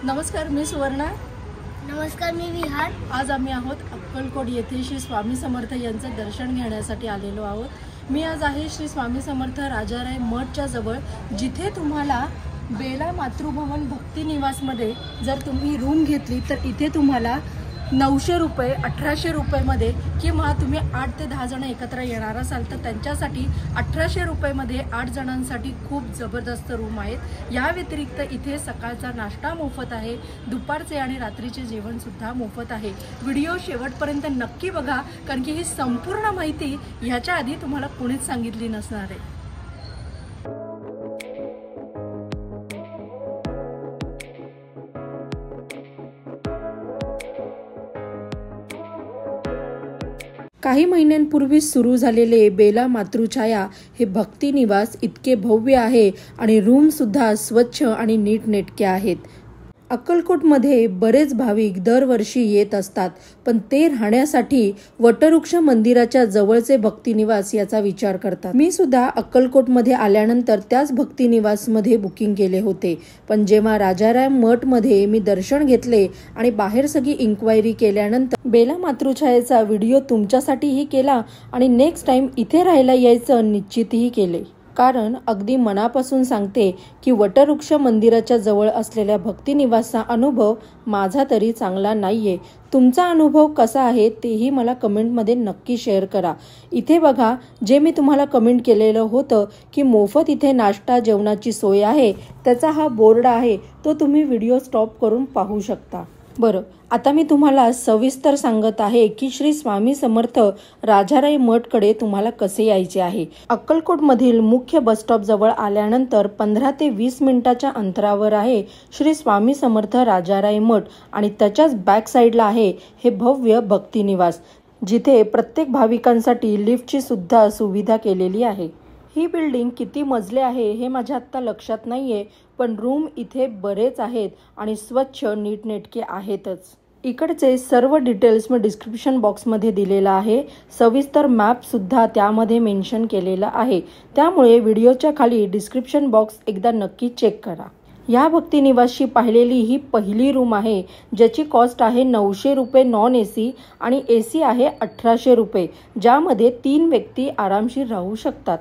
नमस्कार, मी सुवर्णा. नमस्कार, मी विहार. आज आम्ही आहोत अक्कलकोट येथे श्री स्वामी समर्थ यांचं दर्शन घेण्यासाठी आलेलो आहोत. मी आज आहे श्री स्वामी समर्थ राजाराय मठच्या जवळ, जिथे तुम्हाला बेला मातृभवन भक्ती निवासमध्ये जर तुम्ही रूम घेतली तर इथे तुम्हाला 900 रुपये 1800 रुपयेमध्ये, किंवा तुम्ही 8 ते 10 जण एकत्र येणार असाल तर त्यांच्यासाठी 1800 रुपयेमध्ये 8 जणांसाठी खूप जबरदस्त रूम आहेत. या व्यतिरिक्त इथे सकाळचा नाश्ता मोफत आहे, दुपारचे आणि रात्रीचे जेवणसुद्धा मोफत आहे. व्हिडिओ शेवटपर्यंत नक्की बघा, कारण की ही संपूर्ण माहिती ह्याच्या आधी तुम्हाला कोणीच सांगितली नसणार आहे. काही महिन्यांपूर्वी सुरू झालेले बेला मातृछाया हे भक्ती निवास इतके भव्य आहे आणि रूम सुद्धा स्वच्छ आणि नीटनेटके आहेत. अक्कलकोटमध्ये बरेच भाविक दरवर्षी येत असतात, पण ते राहण्यासाठी वटवृक्ष मंदिराच्या जवळचे भक्तिनिवास याचा विचार करतात. मी सुद्धा अक्कलकोटमध्ये आल्यानंतर त्याच भक्तिनिवासमध्ये बुकिंग केले होते, पण जेव्हा राजाराय मठमध्ये मी दर्शन घेतले आणि बाहेर सगळी इन्क्वायरी केल्यानंतर बेला मातृछायेचा व्हिडिओ तुमच्यासाठीही केला आणि नेक्स्ट टाइम इथे राहायला यायचं निश्चितही केले. कारण अगदी मनापासून सांगते की वटवृक्ष मंदिराच्या जवळ असलेल्या भक्तिनिवासचा अनुभव माझा तरी चांगला नाहीये. तुमचा अनुभव कसा आहे तेही मला कमेंटमध्ये नक्की शेअर करा. इथे बघा, जे मी तुम्हाला कमेंट केलेलं होतं की मोफत इथे नाश्ता जेवणाची सोय आहे, त्याचा हा बोर्ड आहे, तो तुम्ही व्हिडिओ स्टॉप करून पाहू शकता. बरं, आता मी तुम्हाला सविस्तर सांगत आहे की श्री स्वामी समर्थ राजाराय मठकडे तुम्हाला कसे यायचे आहे. अक्कलकोटमधील मुख्य बस स्टॉप जवळ आल्यानंतर 15 ते 20 मिनिटाच्या अंतरावर आहे श्री स्वामी समर्थ राजाराय मठ आणि त्याच्याच बॅक साईडला आहे हे भव्य भक्तिनिवास, जिथे प्रत्येक भाविकांसाठी लिफ्टची सुद्धा सुविधा केलेली आहे. ही बिल्डिंग किती मजले आहे हे माझ्या आत्ता लक्षात नाहीये, पण रूम इथे बरेच आहेत आणि स्वच्छ नीटनेटके आहेतच. इकडचे सर्व डिटेल्स मी डिस्क्रिप्शन बॉक्समध्ये दिलेला आहे. सविस्तर मॅप सुद्धा त्यामध्ये मेन्शन केलेला आहे, त्यामुळे व्हिडिओच्या खाली डिस्क्रिप्शन बॉक्स एकदा नक्की चेक करा. या भक्तिनिवासची पाहिलेली ही पहिली रूम आहे, ज्याची कॉस्ट आहे 900 रुपये नॉन AC आणि AC आहे 1800 रुपये, ज्यामध्ये 3 व्यक्ती आरामशीर राहू शकतात.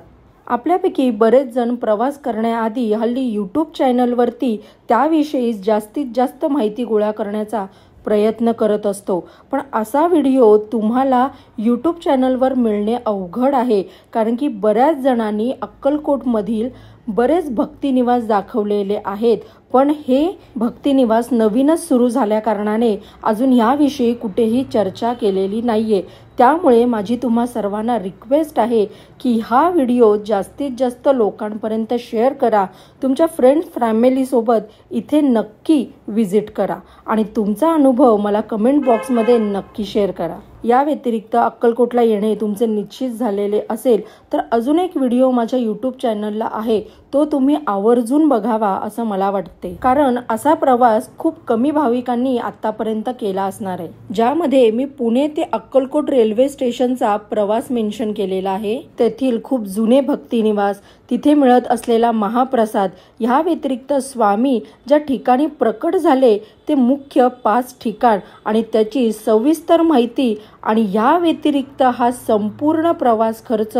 आपल्यापैकी बरेच जण प्रवास करण्याआधी हल्ली यूट्यूब चॅनलवरती त्याविषयी जास्तीत जास्त माहिती गोळा करण्याचा प्रयत्न करत असतो, पण असा व्हिडिओ तुम्हाला यूट्यूब चॅनलवर मिळणे अवघड आहे, कारण की बऱ्याच जणांनी अक्कलकोटमधील बरेच भक्तिनिवास दाखवलेले आहेत, पण हे भक्तिनिवास नवीनच सुरू झाल्या कारणाने अजून याविषयी कुठेही चर्चा केलेली नाहीये. त्यामुळे माझी तुम्हा सर्वांना रिक्वेस्ट आहे की हा व्हिडिओ जास्तीत जास्त लोकांपर्यंत शेअर करा. तुमच्या फ्रेंड्स फॅमिलीसोबत इथे नक्की व्हिजिट करा आणि तुमचा अनुभव मला कमेंट बॉक्समध्ये नक्की शेअर करा. या व्यतिरिक्त अक्कलकोटला येणे तुमचे निश्चित झालेले असेल तर अजून एक व्हिडिओ माझ्या यूट्यूब चॅनलला आहे, तो तुम्ही आवर्जून बघावा असं मला वाटते, कारण असा प्रवास खूप कमी भाविकांनी आतापर्यंत केला असणार आहे. ज्यामध्ये मी पुणे ते अक्कलकोट रेल्वे स्टेशनचा प्रवास मेन्शन केलेला आहे, तेथील खूप जुने भक्तिनिवास, तिथे मिळत असलेला महाप्रसाद, ह्या व्यतिरिक्त स्वामी ज्या ठिकाणी प्रकट झाले ते मुख्य 5 ठिकाण आणि त्याची सविस्तर माहिती, आणि या व्यतिरिक्त हा संपूर्ण प्रवास खर्च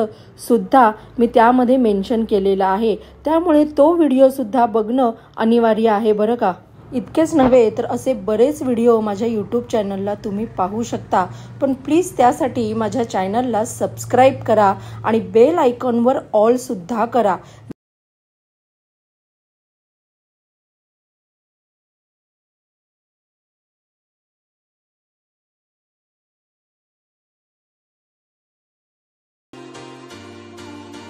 सुद्धा मी त्यामध्ये मेन्शन केलेला आहे. त्यामुळे तो व्हिडिओ सुद्धा बघणं अनिवार्य आहे बरं का. इतकेच नव्हे तर असे बरेच व्हिडिओ माझ्या यूट्यूब चॅनलला तुम्ही पाहू शकता, पण प्लीज त्यासाठी माझ्या चॅनलला सबस्क्राईब करा आणि बेल आयकॉनवर ऑल सुद्धा करा,